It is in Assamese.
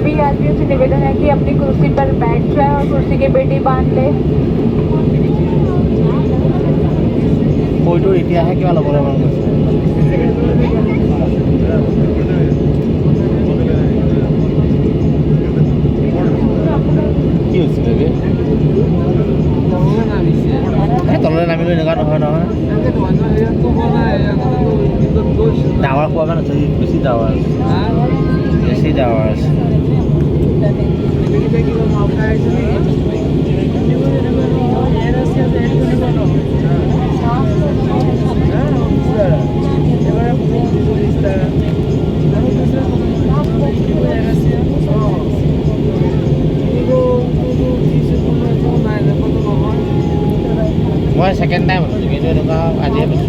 सभी यात्रियों से निवेदन है कि अपनी कुर्सी पर बैठ जाए और कुर्सी की पेटी बांध ले। कोईटो এতিয়াহে কিবা ল'বলৈ মন গৈছে কি হৈছে বেবি তললৈ নামিলো এনেকুৱা নহয় নহয় ডাৱৰ খোৱা কাৰণে আছে বেছি ডাৱৰ বেছি ডাৱৰ আছে মই সেকেন্ড টাইম আছো কিন্তু এনেকুৱা আজিয়ে পাইছো